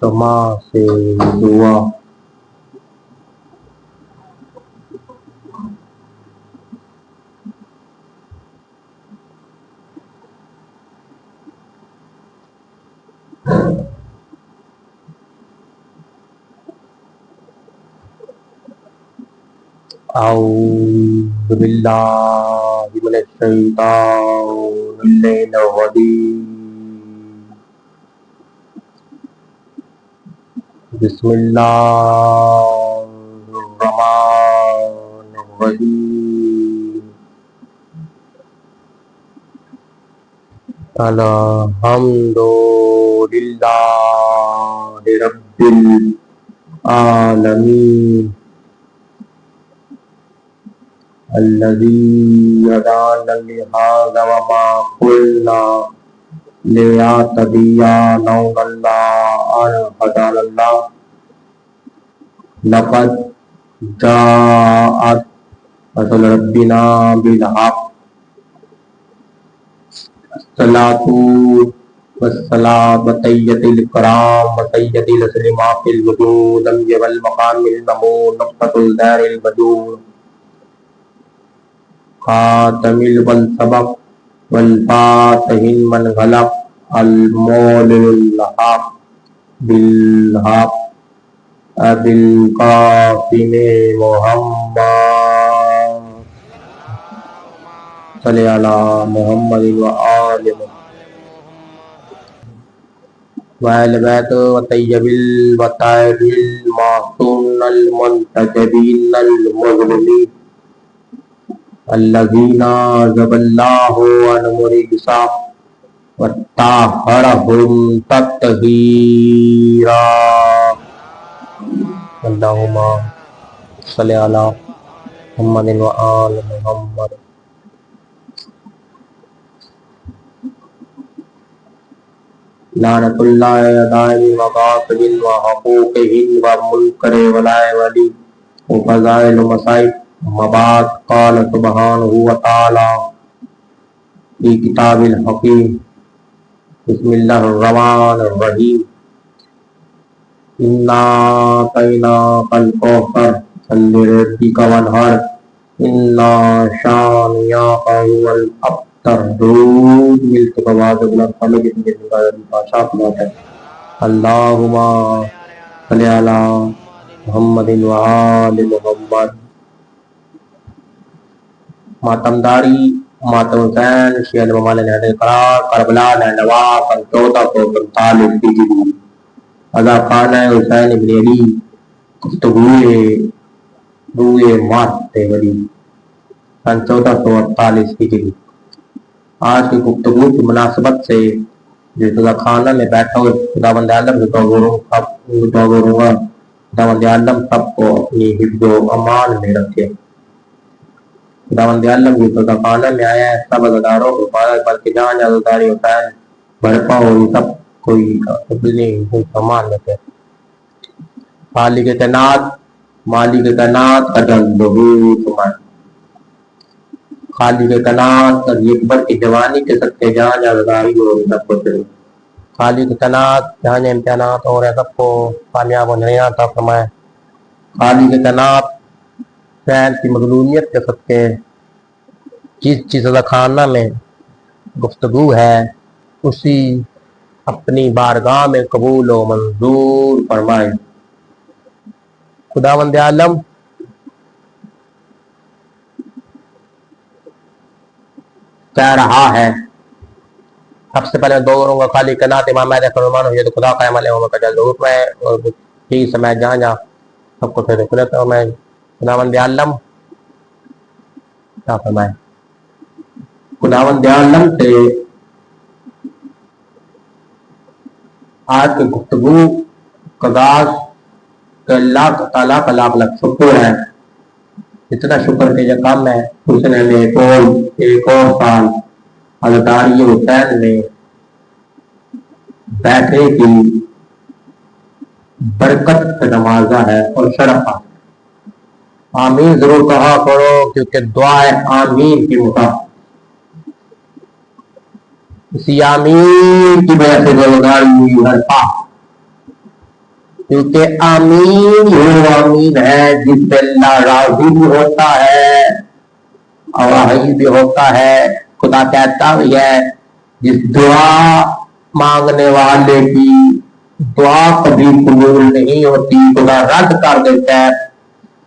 تو ماں سے دعا اعوذ باللہ من الشیطان الرجیم بسم اللہ الرحمن الرحیم الحمد للہ رب العالمین الذي هدانا لهذا وما كنا لنهتدي لولا أن هدانا الله لقد جاءت رسل ربنا بالحق الصلاة والسلام وتحية الكرام وتحية التسليم في الوجود والمقام المحمود نقطة الدار الوجود خاتم السبق والفاتح من غلق المولد الحق بالحق ابي القاسم محمد صلی علی محمد وآل وآل بیت وطیب الوطائر المعصوم المنتجبین المظلومین الذين عذب الله عنهم الرجس وطهرهم تطهيرا اللهم صل على محمد وآل محمد لعنة الله دائم وغاصب وحقوقهن ومنكر ولا ولي وفضائل مصائب مباد قال سبحانہ وتعالی فی کتاب الحکیم بسم اللہ الرحمن الرحیم انا اعطیناک الکوثر صلی لربک وانحر انا شانئک هو الابتر دودھ ملک بواز الارحام جتنے جتنے کا بادشاہ بات ہے اللہم صلی علی محمد وآل محمد ماتم داری ماتم حسین شیعہ ممالک نہدے قرار کربلا نہنوا سن 1445 ہجری اذا خانہ حسین ابن علی گفتگوئے روئے مات ولی سن 1448 ہجری. آج کی گفتگو کی مناسبت سے جو رضا خانہ میں بیٹھا ہوئے خداوند عالم سے دعا کروں گا خداوند عالم سب کو اپنی حفظ و امان میں رکھے. خداوند عالم کی رضا خانہ میں آیا ہے سب عزاداروں کو بلکہ جہاں عزاداری حسین بڑھپا ہو سب کوئی اپنی امان رکھے. خالق کائنات مالک کائنات اجل بہت من خالق کائنات اکبر کی جوانی کے صدقے جہاں عزاداری ہو سب کو چلے. خالق کائنات جہاں امتحانات ہو رہے سب کو کامیاب ہونے عطا فرمائے. خالق کائنات حسین کی مظلومیت کے صدقے جس چیز رضا خانہ میں گفتگو ہے اسی اپنی بارگاہ میں قبول و منظور فرمائے. خداوند عالم کہہ رہا ہے سب سے پہلے دو کروں گا خالق کائنات امام مہدی فرمان ہو یہ تو خدا قائم علیہ وسلم کا جلد حکم ہے اور یہی سمے جہاں جہاں سب کو پھر کھلتا ہوں میں. خداوند عالم کیا فرمائے. خداوند عالم سے آج کی گفتگو قداس کہ اللہ تعالیٰ کا لاکھ لاکھ شکر ہے. اتنا شکر کہ یہ کام ہے اس نے ایک اور سال عزاداری حسین میں بیٹھے کی برکت سے نوازا ہے اور شرف ہے. آمین ضرور کہا کرو کیونکہ دعائے آمین کی مطابق اسی آمین کی وجہ سے روزگاری ہوئی ہر پاک کیونکہ آمین وہ آمین ہے جس پہ اللہ راضی بھی ہوتا ہے اور بھی ہوتا ہے. خدا کہتا بھی ہے جس دعا مانگنے والے کی دعا کبھی قبول نہیں ہوتی خدا رد کر دیتا ہے.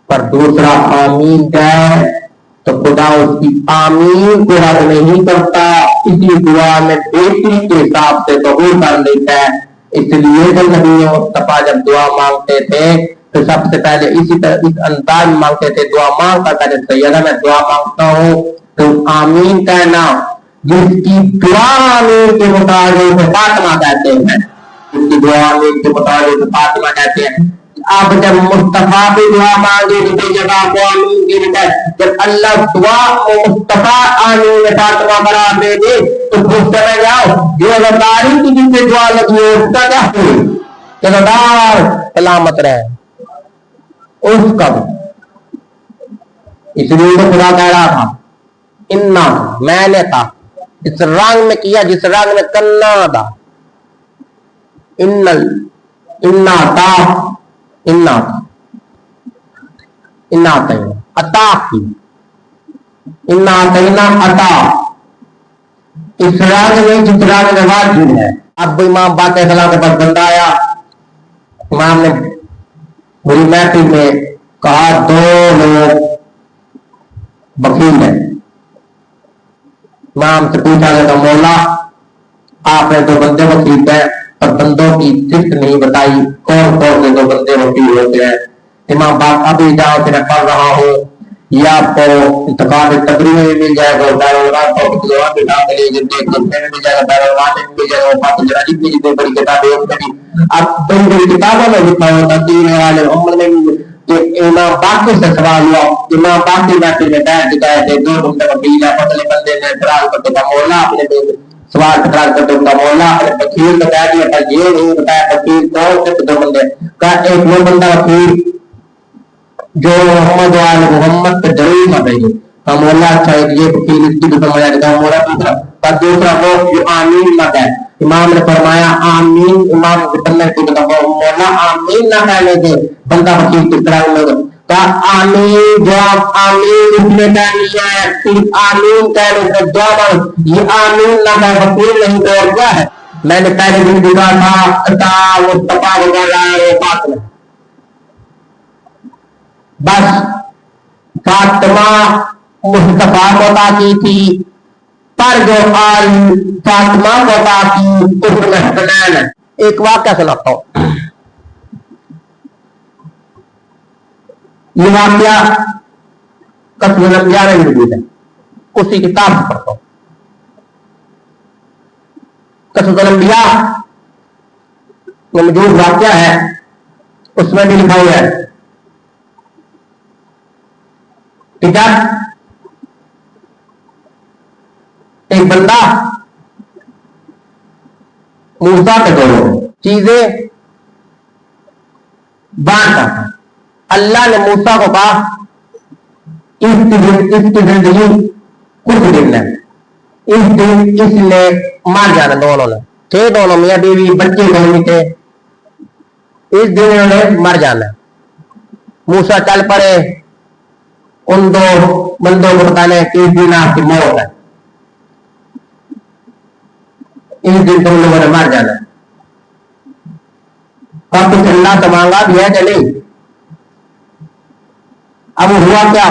پر دوسرا آمین ہے تو خدا اس کی آمین کو رد نہیں کرتا, اسی دعا میں بیٹی کے حساب سے قبول کر لیتا ہے. اس لیے جو نبی مصطفیٰ جب دعا مانگتے تھے تو سب سے پہلے اسی طرح اس انداز میں مانگتے تھے. دعا مانگ کر پہلے سیدہ میں دعا مانگتا ہوں تم آمین کہنا. جس کی دعا آمین کے مطابق فاطمہ کہتے ہیں, جس کی دعا آمین کے مطابق فاطمہ کہتے ہیں. اب جب مصطفیٰ بھی دعا مانگے تو جب آپ آمین کی بجائے جب اللہ دعا مصطفیٰ آمین فاطمہ قرار دے دے تو خوش سمجھ جاؤ جو غداری کی جن سے دعا لگی ہے اس کا کیا ہوئی کہ غدار سلامت رہے اس کا. اس لیے تو خدا کہہ رہا تھا انا میں نے تھا اس رنگ میں کیا جس رنگ میں کرنا تھا. انا تھا انا عطا کی انا عطا اس رنگ میں جس رنگ میں واجب ہے. اب امام باقر سلام کے پاس بندہ آیا, امام نے بری محفل میں کہا دو لوگ وکیل ہیں. امام سے پوچھا گیا مولا آپ نے دو بندے وکیل ہیں اور بندوں کی صفت نہیں بتائی کون کون سے دو بندے وکیل ہوتے ہیں. امام باپ ابھی جاؤ کہ میں پڑھ رہا ہوں یہ آپ کو انتقال تقریب میں بھی مل جائے گا, دارالعلوم کو بھی مل جائے گا, دارالعلوم میں بھی مل جائے گا, فاطمہ جنادی کی جتنی بڑی کتابیں ان میں بھی اب بڑی بڑی کتابوں میں لکھا ہوتا تین والے عمر میں بھی. تو امام باقر سے سوال ہوا, امام باقر بیٹھے میں بیٹھ گئے تھے دو بندے وکیل ہے, پتلے بندے نے اعتراض کرتے تھا مولا اپنے سوال اعتراض کرتے تھا مولا اپنے وکیل بتا دیا تھا یہ نہیں بتایا وکیل کون سے دو بندے کا ایک وہ بندہ وکیل جو محمد وال محمد پہ ضرور نہ رہی ہم اللہ اچھا یہ وکیل اس کی سمجھا دیتا ہوں مولا دوسرا پر دوسرا وہ جو آمین نہ کہے. امام نے فرمایا آمین امام مولا آمین نہ کہنے دے بندہ وکیل کس طرح لوگ کہا آمین جواب آمین اس نے کہنی ہے صرف آمین کہنے سے دعا یہ آمین نہ کہے وکیل نہیں تو اور کیا ہے. میں نے پہلے دن دیکھا تھا عطا مصطفیٰ وغیرہ فاطمہ بس فاطمہ مصطفیٰ کو عطا کی تھی پر جو آل فاطمہ کو عطا کی اس میں حسنین ہے. ایک واقعہ سناتا ہوں. یہ واقعہ قصص الانبیاء میں موجود ہے, اسی کتاب سے پڑھتا ہوں. قصص الانبیاء میں موجود واقعہ ہے, اس میں بھی لکھا ہوا ہے ٹھیک ہے. ایک بندہ موسیٰ کے دونوں چیزیں بانٹا تھا. اللہ نے موسیٰ کو کہا اس کی زندگی کچھ دن ہے, اس دن اس نے مار جانا. دونوں نے تھے دونوں میاں بیوی بچے دونوں تھے, اس دن انہوں نے مر جانا. موسیٰ چل پڑے ان دو بندوں کو بتانے کہ اس دن آپ کی موت ہے, اس دن تم لوگوں نے مر جانا. اب کچھ اللہ سے مانگا بھی ہے کہ نہیں. اب ہوا کیا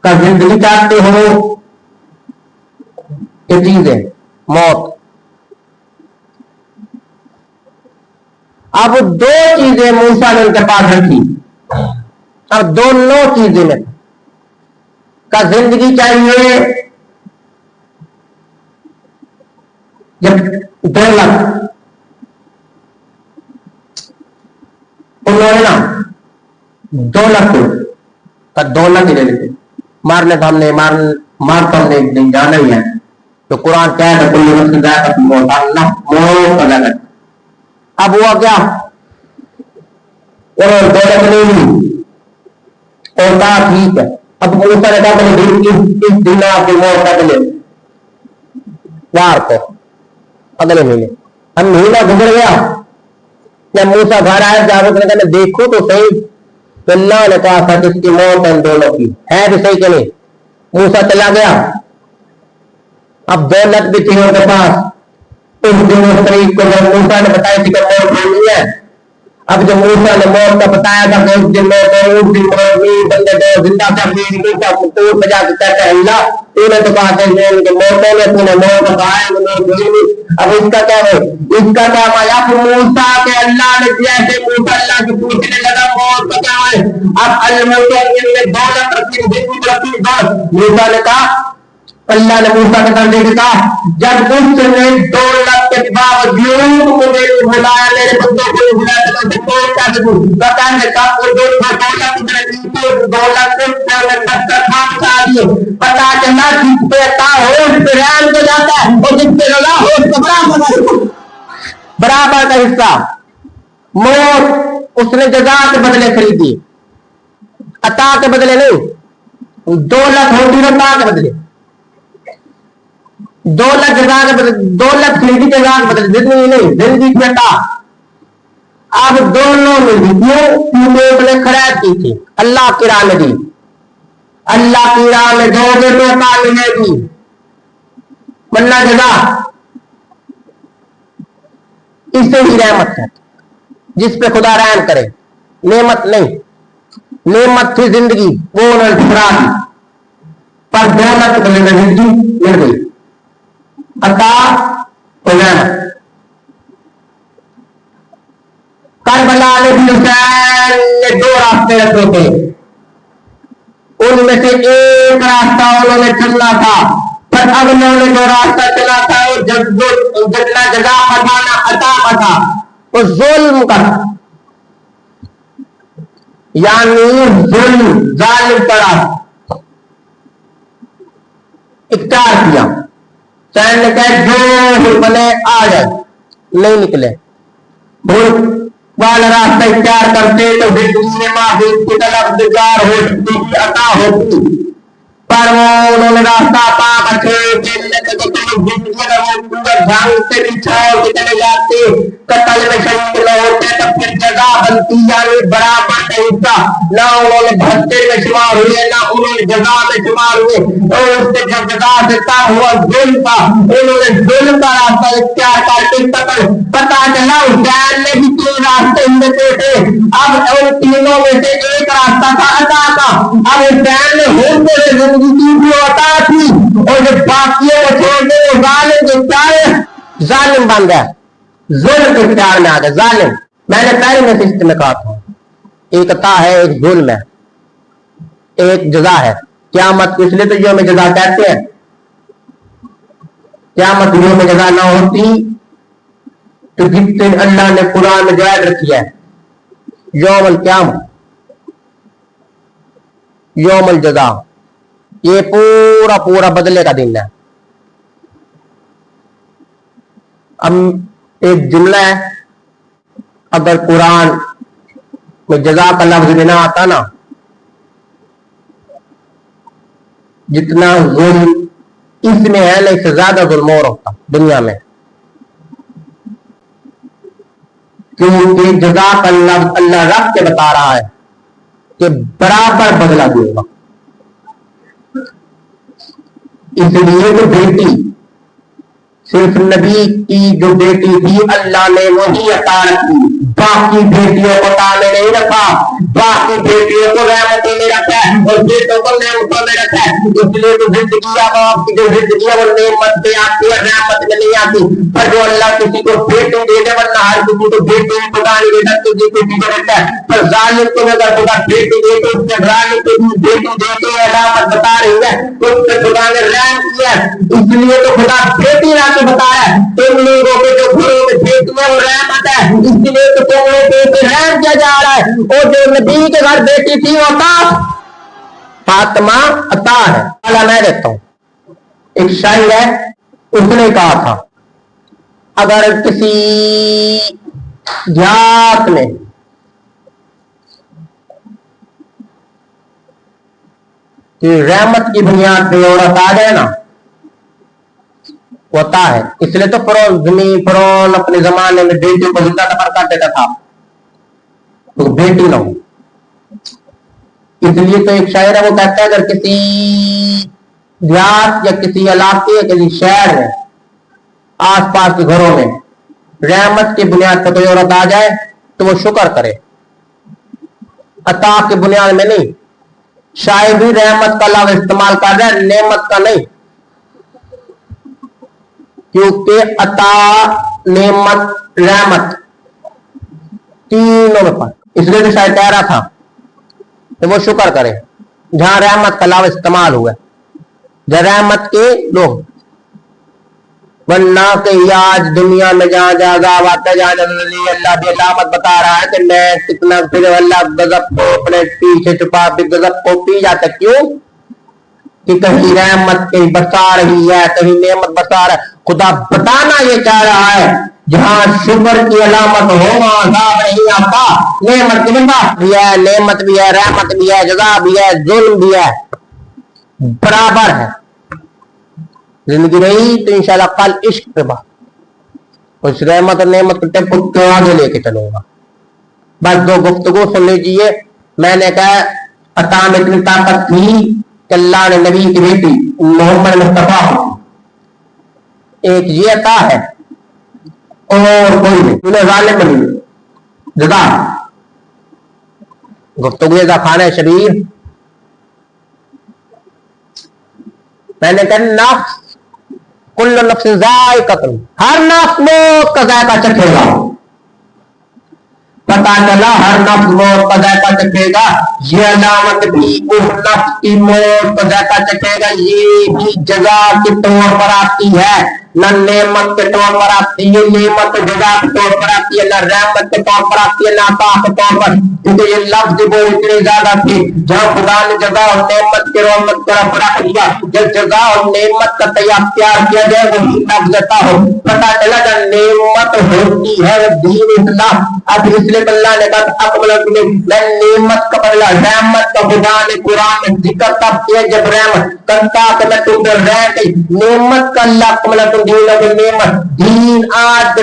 کہ زندگی چاہتے ہو یہ چیز ہے موت. اب دو چیزیں موسیٰ نے ان کے پاس رکھی اور دونوں چیزیں میں کا زندگی چاہیے جب 2 لاکھ انہوں نے نا 2 لاکھ کا 2 لاکھ ہی لے لیتے مارنے تو ہم نے مار تو ہم نے ایک دن جانا ہی ہے. تو قرآن کہہ رہا کوئی رسول جائے تو موت اللہ موت کا لگا. اب ہوا کیا اور 2 لاکھ نہیں اور کہا ٹھیک ہے. اب موسیٰ نے کہا اس دن آپ کی موت اگلے وار کو اگلے مہینے. اب مہینہ گزر گیا جب موسیٰ گھر آئے جاوید نے کہا دیکھو تو صحیح، تو اللہ نے کہا تھا کہ اس کی موت ہے دولت کی، ہے بھی صحیح کہ نہیں؟ موسیٰ چلا گیا، اب دولت بھی تھی ان کے پاس، اس دن اس طریق کو جب موسیٰ نے بتائی تھی کہ موت نہیں ہے، اب جب موسیٰ نے موت کا بتایا تھا کہ اس دن موت ہے، اس دن موت نہیں، بندے دو زندہ تھا، موسیٰ مطور بجا کے کہتا ہے اللہ تو نے تو کہا کہ موتوں نے تو نے موت کہا ہے موت نہیں، اب اس کا کیا ہے؟ اس کا کیا مایا موسیٰ کہ اللہ نے جیسے موسیٰ اللہ کی پوچھنے لگا موت کا کیا ہے، اب الموت میں دولت رکھی زندگی رکھی بس، موسیٰ نے کہا اللہ نے موسیٰ کے درجے میں کہا جب اس نے دولت کے باوجود مجھے بلایا میرے بندوں کو بلایا تو کوئی کیا دوں بتانے کا وہ دولت پتا چلا جس پہ ہوش پہ رین کو جاتا ہے اور جس پہ لگا ہوش پہ برابر کا حصہ موت اس نے جزا کے بدلے خریدی، عطا کے بدلے نہیں، دولت ہوتی ہے عطا کے بدلے، دولت جزا کے بدلے، دولت خریدی جزا کے بدلے، زندگی نہیں، زندگی کی عطا۔ اب دونوں میں کیوں نے خرید کی تھی، اللہ کی راہ میں دی، اللہ کی راہ میں دو گے تو عطا ملے گی ورنہ جزا۔ اس سے ہی رحمت ہے جس پہ خدا رحم کرے، نعمت نہیں، نعمت تھی زندگی وہ انہوں نے ٹھکرا دی، پر دولت ملے زندگی مل گئی، عطا و رحمت۔ کربلا علیہ حسین نے دو راستے رکھے تھے، ان میں سے ایک راستہ انہوں نے چلنا تھا، پر اب انہوں نے جو راستہ چلا تھا وہ جتنا جزا پٹھانا عطا پٹھا وہ ظلم کا، یعنی ظلم ظالم پڑا اختیار کیا، چاہے نے کہا جو بنے آ جائے، نہیں نکلے، بھول والا راستہ اختیار کرتے تو زندگی میں معبود کی طرف دگار ہو سکتی کی عطا ہوتی، پر وہ انہوں نے راستہ پا رکھے زندگی اگر وہ پورا جھانکتے بھی چھاؤ کی چلے جاتے قتل میں شریک نہ ہوتے تو پھر جزا بنتی، یعنی برابر کا حصہ نہ انہوں نے بھتے میں شمار ہوئے نہ انہوں نے جزا میں شمار ہوئے، اور اس سے جب جزا دیتا ہوا ظلم کا انہوں نے ظلم کا راستہ اختیار کر کے پتا چلا حسین نے بھی تین راستے میں تھے، اب ان تینوں میں سے ایک راستہ تھا عطا کا، اب حسین نے ہوتے ہوئے زندگی کی بھی عطا تھی، اور جب باقیوں کو چھوڑ دے وہ ظالم کے اختیار ظالم بن گیا، ظلم کے اختیار میں آ گیا ظالم۔ میں نے پہلے میں سسٹم میں کہا تھا ایک عطا ہے ایک ظلم ہے ایک جزا ہے، قیامت کو اس لیے تو یوم جزا کہتے ہیں، قیامت یوم جزا نہ ہوتی تو جتنے اللہ نے قرآن میں جائز رکھی ہے یوم القیامت یوم الجزا، یہ پورا پورا بدلے کا دن ہے۔ اب ایک جملہ ہے اگر قرآن میں جزا کا لفظ بھی نہ آتا نا، جتنا ظلم اس میں ہے نا اس سے زیادہ ظلم اور ہوتا دنیا میں، کیونکہ جزا کا لفظ اللہ رب کے بتا رہا ہے کہ برابر بدلہ دے گا، اس لیے تو بیٹی صرف نبی کی جو بیٹی تھی اللہ نے وہی عطا رکھی، باقی بیٹیوں کو تالے نہیں رکھا، باقی بیٹیوں کو رحمتوں میں رکھا ہے اور بیٹوں کو نعمتوں میں رکھا ہے، اس لیے تو زندگی اب آپ کی جو زندگی ہے وہ نعمت میں آتی ہے رحمت میں نہیں آتی، پر جو اللہ کسی کو بیٹی دے دے ورنہ ہر کسی کو بیٹی خدا نہیں دیتا کسی کو دیتا ہے، پر ظالم کو اگر خدا بیٹی دے تو اس کے ظالم کو بیٹی دے کے علامت بتا رہی ہے اس سے خدا نے رحم کیا، اس لیے تو خدا بیٹی نہ بتایا تم لوگوں کے جو گھروں میں بیٹیاں وہ رحمت ہے، اس لیے تو تم لوگوں پہ رحم کیا جا رہا ہے، اور جو نبی کے گھر بیٹی تھی وہ عطا فاطمہ عطا ہے۔ اللہ میں دیکھتا ہوں ایک شاعر ہے اس نے کہا تھا اگر کسی دیہات میں رحمت کی بنیاد پہ عورت آ جائے نا ہوتا ہے، اس لیے تو فرعون اپنے زمانے میں بیٹیوں کو زندہ دفن کر دیتا تھا، تو بیٹی نہ ہو. اس لیے تو ایک شاعر ہے وہ کہتا ہے اگر کسی دیہات یا کسی علاقے یا کسی شہر میں آس پاس کے گھروں میں رحمت کی بنیاد پر کوئی عورت آ جائے تو وہ شکر کرے، عطا کی بنیاد میں نہیں. شاعر بھی رحمت کا لفظ استعمال کر رہا ہے، نعمت کا نہیں، کیونکہ عطا، نعمت، رحمت تینوں میں فرق. اس لیے تو شاید کہہ رہا تھا کہ وہ شکر کرے جہاں رحمت کا لفظ استعمال ہوا، جہاں رحمت کے لوگ. ورنہ کہ آج دنیا میں جہاں جگہ آتا جہاں اللہ بھی علامت بتا رہا ہے کہ میں کتنا پھر اللہ غضب کو اپنے پیچھے چھپا بھی غضب کو پی جاتا. کیوں کہ کہیں رحمت کہیں برسا رہی ہے، کہیں نعمت برسا رہا ہے. خدا بتانا یہ چاہ رہا ہے جہاں شکر کی علامت ہو وہاں عذاب نہیں آتا. نعمت کی بھی ہے، نعمت بھی ہے، رحمت بھی ہے، جزا بھی ہے، ظلم بھی ہے، برابر ہے. زندگی رہی تو انشاءاللہ کل عشق پہ بات، اس رحمت اور نعمت کو ٹیمپو کو آگے لے کے چلوں گا. بس دو گفتگو سن لیجیے. میں نے کہا عطا میں اتنی طاقت تھی کہ اللہ نے نبی کی بیٹی محمد مصطفیٰ ایک یہ عطا ہے اور کوئی نہیں، انہیں غالب نہیں. جزا گفتگو کا خانہ شبیر. میں نے کہا نفس کل نفس ذائقۃ، ہر نفس موت کا ذائقہ چکھے گا. پتا چلا ہر نفس موت کا ذائقہ چکھے گا. یہ علامت بھی اس نفس کی موت کا ذائقہ چکھے گا. یہ بھی جزا کے طور پر آتی ہے، نہ نعمت کے طور پر آتی ہے. نعمت جزا کے طور پر آتی ہے، نہ رحمت کے طور پر آتی ہے، نہ عطا کے طور پر. کیونکہ یہ لفظ وہ اتنے زیادہ تھے جہاں خدا نے جزا اور نعمت کے رحمت کا فرق دیا. جب جزا اور نعمت کا تیار کیا جائے وہی لفظ عطا ہو. پتا چلا جب نعمت ہوتی ہے دین اسلام. اب اس لیے اللہ نے کہا میں نعمت کا بدلہ رحمت کا خدا نے قرآن میں ذکر تب کیا جب رحمت کرتا کہ میں تم پر رہ گئی. نعمت کا اللہ کو ملا تم نعمت دین آج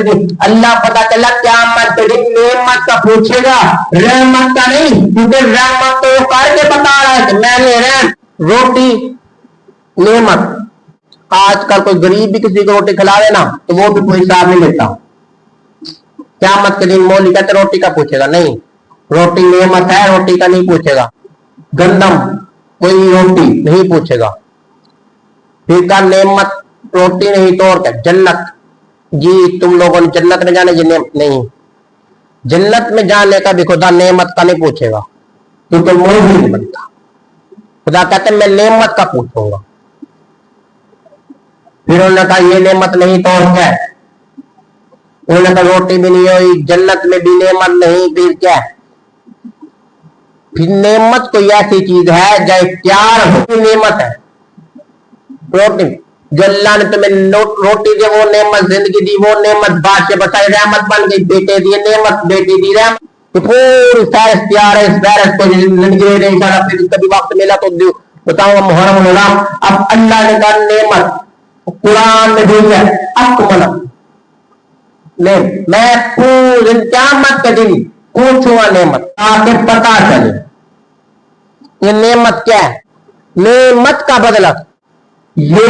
اللہ پتا چلا قیامت نعمت کا پوچھے گا، رحمت کا نہیں. کیونکہ رحمت تو کر کے بتا رہا ہے کہ میں نے روٹی نعمت. آج کل کوئی غریب بھی کسی کو روٹی کھلاوے نا تو وہ بھی کوئی حساب نہیں لیتا. قیامت کے دن مولوی کہتے روٹی کا پوچھے گا، نہیں روٹی نعمت ہے، روٹی کا نہیں پوچھے گا. گندم کوئی روٹی نہیں پوچھے گا. پھر کا نعمت روٹی نہیں توڑ کے جنت. جی تم لوگوں نے جنت میں جانے نہیں، جنت میں جانے کا بھی خدا نعمت کا نہیں پوچھے گا کیونکہ مولوی نہیں بنتا. خدا کہتے میں نعمت کا پوچھوں گا. پھر انہوں نے کہا یہ نعمت نہیں توڑ کے، انہوں نے کہا روٹی بھی نہیں ہوئی، جنت میں بھی نعمت نہیں، پھر کیا ہے؟ پھر نعمت کوئی ایسی چیز ہے جو اختیار ہو نعمت ہے. روٹی جو اللہ نے تمہیں روٹی دی وہ نعمت، زندگی دی وہ نعمت، بادشاہ بتائی رحمت بن گئی. بیٹے دی نعمت، بیٹی دی رحمت. تو پوری سارے اختیار ہے اس وائرس کو زندگی دے انشاءاللہ. پھر کبھی وقت ملا تو بتاؤں گا محرم الرام. اب اللہ نے کہا نعمت قرآن میں دی ہے اکمل. میں پوری قیامت کے دن پوچھوں گا نعمت تاکہ پتا چلے یہ نعمت کیا ہے. نعمت کا بدلہ یہ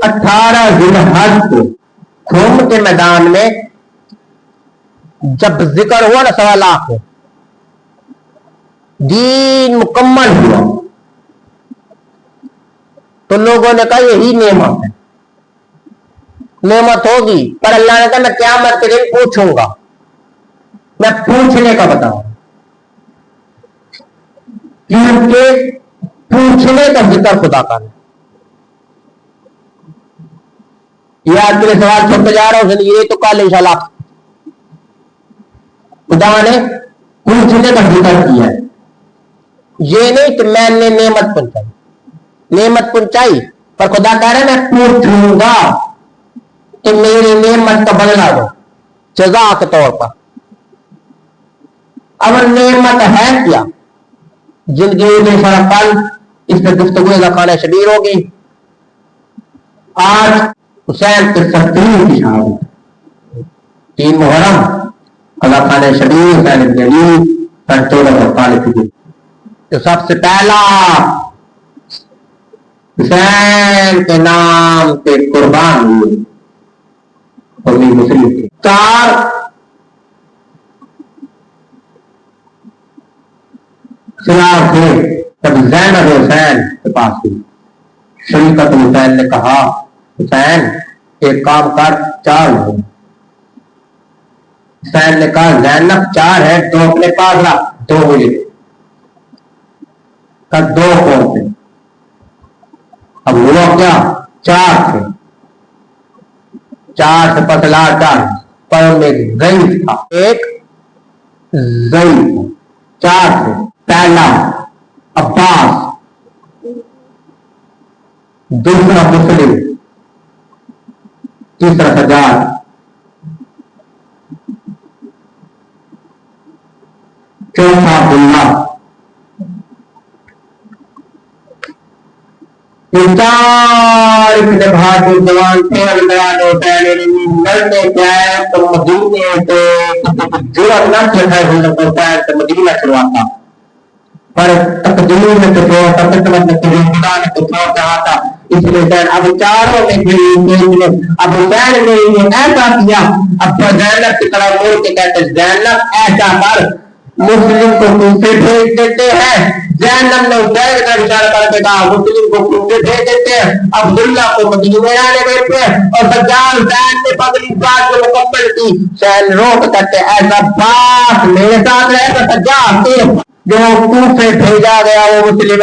18 ذوالحج کو کھم کے میدان میں جب ذکر ہوا نا 1.25 لاکھ دین مکمل ہوا تو لوگوں نے کہا یہی نعمت ہے. نعمت ہوگی پر اللہ نے کہا میں قیامت کے دن پوچھوں گا. میں پوچھنے کا بتاؤں کیونکہ پوچھنے کا ذکر خدا کا ہے. یہ آج کے سوال چھوڑتے جا رہا ہوں یہ تو کل انشاءاللہ خدا نے پوچھنے کا ذکر کیا ہے. یہ نہیں کہ میں نے نعمت پہنچائی، نعمت پہنچائی پر خدا کہہ رہا ہے میں پوچھوں گا کہ میری نعمت کا بدلہ دو جزا کے طور پر. اب نعمت ہے کیا؟ زندگی میں سارا کل اس میں گفتگو کا خانہ شبیر ہوگی. آج حسین کے 70 کی شہادت 3 محرم اللہ خانہ شبیر حسین بن علی سن 1443 تو سب سے پہلا حسین کے نام پہ قربان ہوئے امیر مسلم تھے. 4 چراغ تھے تب زینب حسین کے پاس ہوئی. شریکت حسین نے کہا حسین ایک کام کر 4 لوگ. حسین نے کہا زینب 4 ہے 2 اپنے پاس لا 2 مجھے کا 2 کون تھے. اب ہوا کیا 4 تھے 4 سے پتلا 4 پر میں ضعیف تھا ایک ضعیف 4 تھے. پہلا عباس دوسرا مسلم تیسرا سجاد چوتھا عبداللہ. یہ 4 اتنے بہادر جوان تھے. لڑنے کے آئے تو مدینے سے جرأت نہ چڑھائے تو مدینہ چھڑواتا پر تقدیر میں تو خدا نے تو چھوڑ رہا تھا. اس لیے اب 4 نے اب حسین نے ایسا کیا. اب زینب کی طرح مڑ کے کہتے زینب ایسا کر مسلم کو کوفے بھیج دیتے ہیں. زینب نے حسین کا اشارہ کر کے کہا مسلم کو کوفے بھیج دیتے ہیں. عبداللہ کو مدینے آنے دیتے ہیں اور سجاد حسین نے پگڑی بات کو مکمل کی. حسین روک کرتے ایسا بات میرے ساتھ رہے گا سجاد جو کوفے بھیجا گیا وہ مسلم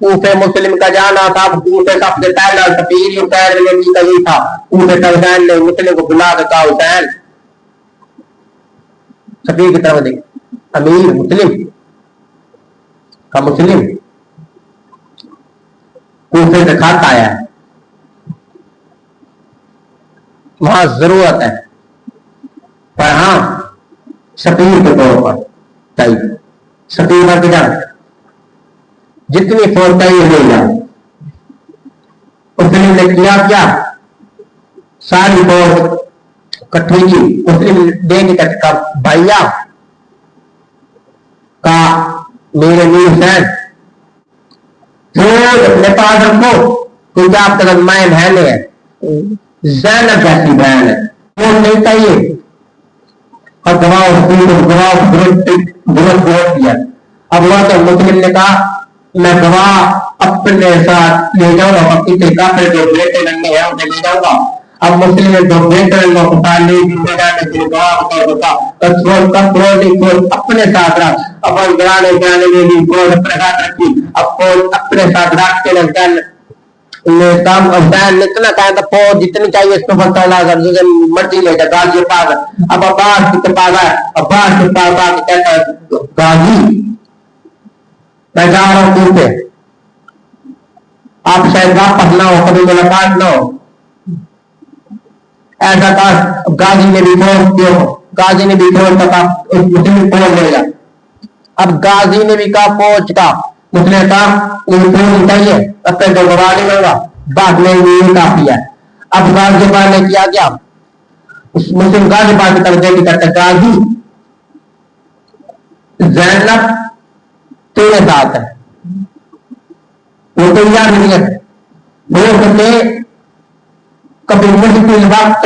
کوفے مسلم کا جانا تھا. کوفے سب سے پہلا سفیر حسین نے نہیں تھا. کوفے کا حسین نے مسلم کو بلا کے کہا حسین سفیر کی طرف دیکھ امیر مسلم کا مسلم کوفے سے کھاتا آیا ہے وہاں ضرورت ہے پر ہاں سفیر کے طور پر سفیر کے جان جتنی فوج چاہیے لے جا. مسلم نے کیا ساری فوج کٹھی کی. مسلم دینے کا بھائیا کا میرے میر حسین فوج اپنے پاس رکھو کیونکہ آپ کا میں بہنیں ہیں زینب جیسی بہن ہے فوج نہیں چاہیے. اور گواہ درست دیا. اب وہ تو مسلم نے کہا میں گواہ اپنے ساتھ لے جاؤں گا پکی سے کافر جو بیٹے ننگے ہیں انہیں لے جاؤں گا. اب مسلم نے جو بیٹے ننگے پتا نہیں جنہیں جانے کے گواہ کو ہوتا اپنے ساتھ رکھ. اب گرانے میں بھی فوج اپنے ساتھ رکھی. اب فوج اپنے ساتھ رکھ کے حسین نے اتنا کہا تھا فوج جتنی چاہیے اس کو بتا مرضی لے جا غازی پاس. اب عباس کے پاس آئے. عباس کے پاس آ کے کہتا ہے غازی میں جا رہا ہوں کوفے آپ شاید واپس نہ ہو کبھی ملاقات نہ ہو. ایسا کہا غازی نے بھی غازی نے بھی مسلم فوج لے گا. اب غازی نے بھی کہا فوج کا مسلم کہا فوج چاہیے اپنے تو گوا نہیں ہوگا بعد میں یہ کافی ہے. اب غازی پاس نے کیا کیا مسلم غازی پاس کی طرف دیکھ کرتے غازی زینب تیرے ساتھ ہے وہ تو یاد نہیں ہے وہ کہتے کبھی مشکل وقت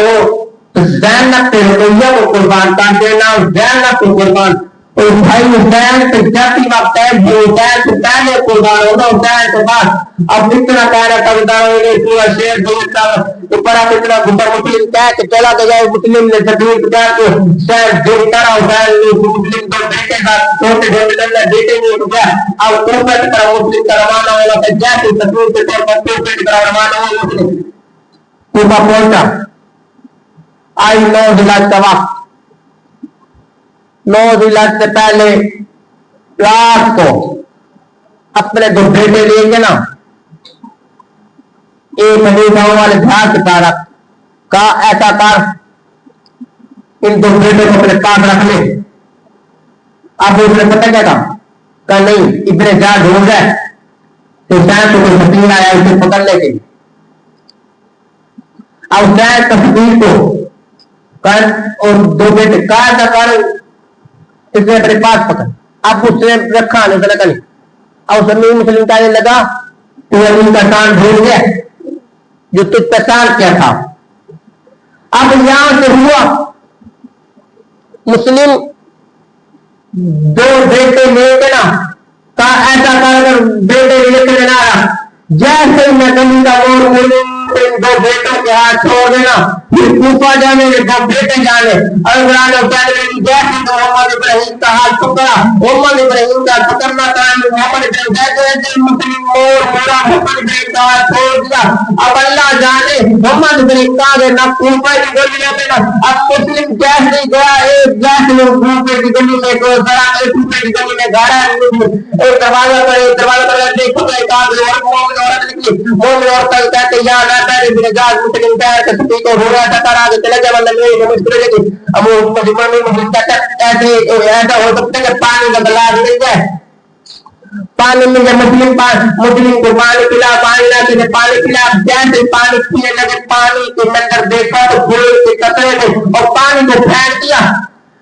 تو زینب تیرے کو قربان کر دینا. زینب کو قربان اور بھائی حسین سے جاتی وقت ہے جو حسین سے پہلے قربان ہوگا حسین کے بعد. اب اتنا کہنا کبھی نے پورا شیر دوستا تو پڑا اتنا گھر مسلم کہہ کے چلا گیا. مسلم نے تکلیف کر کے حسین جو طرح حسین مسلم کو بیٹے کا چھوٹے چھوٹے بیٹے نہیں رکا. اب کوفے کی طرح مسلم کا روانہ ہوگا کہ جیسے تکلیف کے طور پر کوفے کی طرح روانہ ہو مسلم کوفہ پہنچا. آئی 9 ذی الحجہ کا وقت. 9 ذی الحجہ سے پہلے رات کو اپنے 2 بیٹے لے کے نا ایک خلیفہ والے جہاز کے پاس کہا ایسا کر ان 2 بیٹے کو اپنے پاس رکھ لے. اب اس نے پتہ کیا کہا نہیں اتنے جہاز ڈھونڈ گئے تو حسین کو کوئی سفیر آیا اسے پکڑنے کے لیے. اب حسین تصویر کو کر اور 2 بیٹے کہا تھا کر اس نے اپنے پاس پکڑ، اب اس نے رکھا نہیں سنا نہیں، اب اس امیر مسلم کہنے لگا تو امین کا کان بھول گیا جو تجھ پہچان کیا تھا۔ اب یہاں سے ہوا مسلم دو بیٹے لے کے نا کا ایسا کر بیٹے لے کے نہ رہا، جیسے میں کمی کا مور دو بیٹوں کے ہاتھ چھوڑ دینا، پھر کوفہ جانے دو بیٹے جانے، اور جیسے تو محمد ابراہیم کا ہاتھ پکڑا، محمد ابراہیم کا پکڑنا تھا، محمد ابراہیم جیسے مسلم مور مورا محمد ابراہیم کا ہاتھ چھوڑ دیا۔ اب اللہ جانے محمد ابراہیم کا آگے نہ کوفہ کی گلی میں نا، اب مسلم جیسے گیا ایک جیسے کوفہ کی گلی میں کوئی ذرا کوفہ کی گلی میں گاڑا ایک دروازہ پر دیکھو ایک آدمی اور مومن عورت نکلی، مومن عورت کہتے یا اللہ مسلم پیر کے سپی کو ہو رہا تھا آگے چلے جا بندہ میری مشکل ہے کہ اب وہ مسلم کہتا ایسا ہو سکتا ہے کہ پانی کا گلاس مل جائے، پانی مل جائے، مسلم کو پانی پلا، پانی نہ پینے پانی پلا، جیسے پانی پینے لگے پانی کے اندر دیکھا تو پھول کے قطرے میں اور پانی کو پھینک دیا،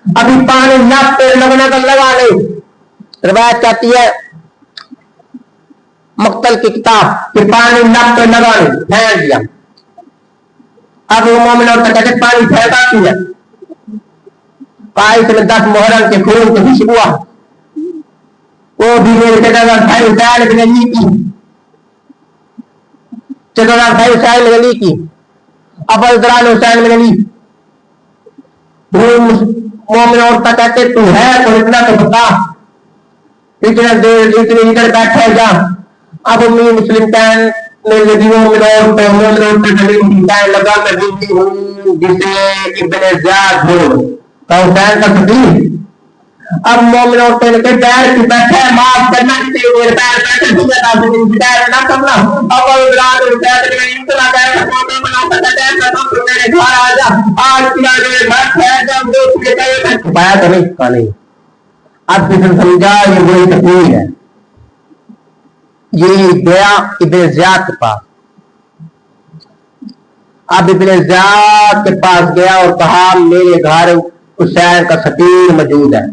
ابھی پانی ناک پہ لگنے کا لگا نہیں۔ روایت کہتی ہے مقتل کی کتاب کہ پانی ناک پہ لگا نہیں پھینک دیا۔ اب وہ مومن اور کہتے پانی پھینکا کیا، پائی سے 10 محرم کے خون کو خوشبو ہوا، وہ بھی میرے چچا بھائی حسین بن علی کی، چچا بھائی حسین بن علی کی، ابو دران حسین بن علی، مومن عورت کہتے تو ہے تو اتنا تو بتا، اتنا دیر اتنی ادھر بیٹھے جا۔ اب امی مسلم کہنے لگی مومن عورت کہنے لگا میں بیٹی ہوں جسے ابن زیاد ہو تو حسین کا سبھی۔ اب مومن عورتیں نے کہا پیر کی بیٹھے معاف کرنا کسی میرے پیر بیٹھے تجھے پیر نہ کرنا۔ اب اولاد حسین نے اتنا کہا مومن بنا کہتا ہے تو میرے گھر آ جا، آج کی میرے گھر ٹھہر جا، جو تجھے کہے چھپایا تو نہیں کا نہیں۔ اب کسی نے سمجھا یہ بری تقریر ہے، یہ گیا ابن زیاد کے پاس، اب ابن زیاد کے پاس گیا اور کہا میرے گھر حسین کا سفیر موجود ہے،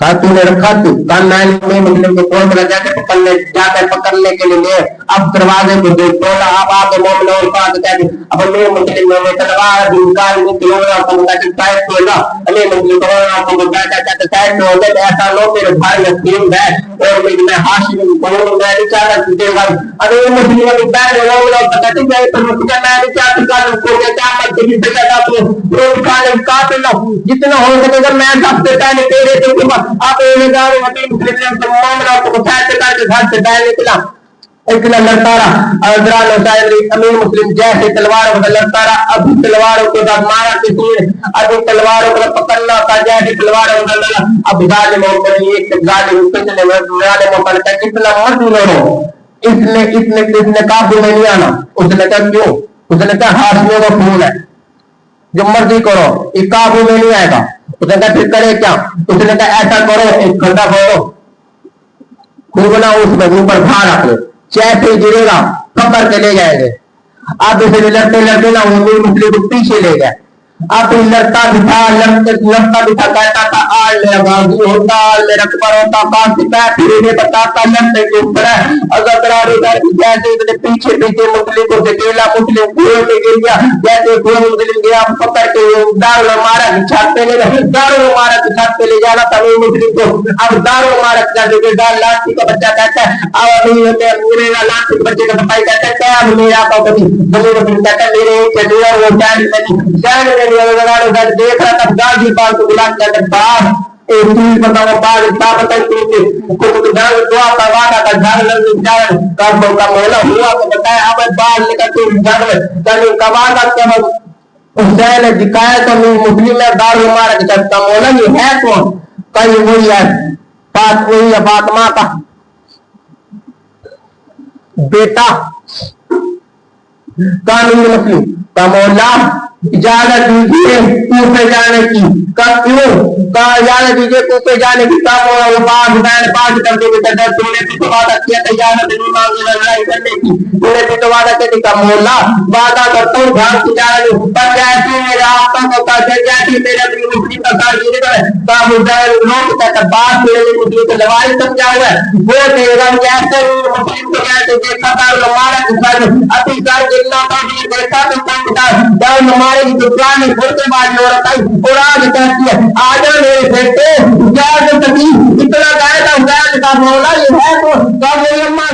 کہا تو نے رکھا تو کہا میں مسلم کو کون بنا جا کے پکڑنے کے لیے اب دروازے کو دیکھ تولا اب آپ مومن اور پاک کہتے اب میں مسلم میں تلوار دنکار کو کلونا کو کہتے سائد تولا میں مسلم کو کہتے سائد تولا ایسا لو میرے بھائی نسیم ہے اور میں ہاشم کو میں نہیں چاہتا تجھے بھائی اگر مسلم میں بیٹھ مومن اور کہتے ہیں پر میں نہیں چاہتا کو کہتا میں تجھے بجا تو روز کھانے قاتل جتنا ہو سکے گا میں سب سے پہلے تیرے سے آپ انہدار وطیم مسلم تمام رات کو پھیلتے کرتے گھر سے باہر نکلا اتنا لڑتا رہا اور دران حسین امیر مسلم جیسے تلواروں کو لڑتا رہا، ابھی تلواروں کو مارا کسی نے ابھی تلواروں کو پکڑنا تھا جیسے تلواروں کو لڑا اب ظالم ہو کر ایک ظالم پچھلے ظالم ہو کر کتنا مرد لڑو اس نے قابو میں نہیں آنا، اس نے کہا کیوں؟ اس نے کہا ہاشمیوں کا خون ہے جو مرضی کرو یہ قابو میں نہیں آئے گا۔ اس نے کہا پھر کرے کیا؟ اس نے کہا ایسا کرو ایک کھڈا کھولو خوبنا اس میں اوپر بھا رکھ لو جیسے گرے گا پکڑ کے لے جائیں گے۔ اب اسے لڑتے لڑتے نا وہ مسلم کو پیچھے لے گئے، اب لڑتا بھی تھا کہتا تھا آج میرا غازی ہوتا آج میرا کبر ہوتا پاس سے پیر پھرے بتاتا لڑتے کے اوپر ہے اگر قرار جیسے اتنے پیچھے مسلم کو سکیلا مسلم گھوڑے پہ گر گیا جیسے گھوڑے مسلم گیا پکڑ کے دار المارا کی چھت پہ لے گئے، دار المارا کی چھت پہ لے جانا تھا مسلم کو۔ اب دار المارا کی چھت پہ دار لاٹھی کا بچہ کہتا ہے اب میرا لاٹھی کے بچے کا بھائی کہتا ہے کیا اب میرا کا کبھی مسلم کہتا ہے میرے ایک چلو وہ جان میں دیکھ رہا تھا گاجی پال کو بلا کر باہر ایک چیز بتاؤ بعد طاقت کچھ جان دعا کا وعدہ کا جان لگ جان کام کا مولا ہوا تو بتایا اب باہر نکل کے جان میں کا وعدہ کیا حسین نے دکھایا تو مسلم میں دار المارا کے ساتھ کا مولا یہ ہے کون؟ کہیں وہی ہے بات وہی ہے فاطمہ کا بیٹا قانون مسلم کا مولا اجازت دیجیے کوفے جانے کی. کب کیوں کہا اجازت دیجیے کوفے جانے کی. کب پاس بین پاس کرتے ہوئے تو نے بھی تو وعدہ کیا تھا اجازت نہیں مانگی لڑائی کرنے کی. تو نے بھی تو وعدہ کیا تھا مولا وعدہ کرتا ہوں گھر کی جانے پر جیسے میرے آپا کو کہا جیسے میرے اپنی مفتی کا کار گیرے گا کہا مجھے لوگ کہتا بات میرے لیے مجھے تو لوائی سمجھا ہوا ہے وہ دیگا جیسے مسلم کو جیسے دیکھا تھا ہمارا کسان ابھی کار گرنا تھا دیکھا تو سمجھا جب ہمارے کی دکان میں کھولتے بعد ہو رہا تھا اور آج کہتی ہے آجا میرے بیٹے اجازت دی اتنا گائے تھا اجازت کا مولا یہ ہے تو کب میری اماں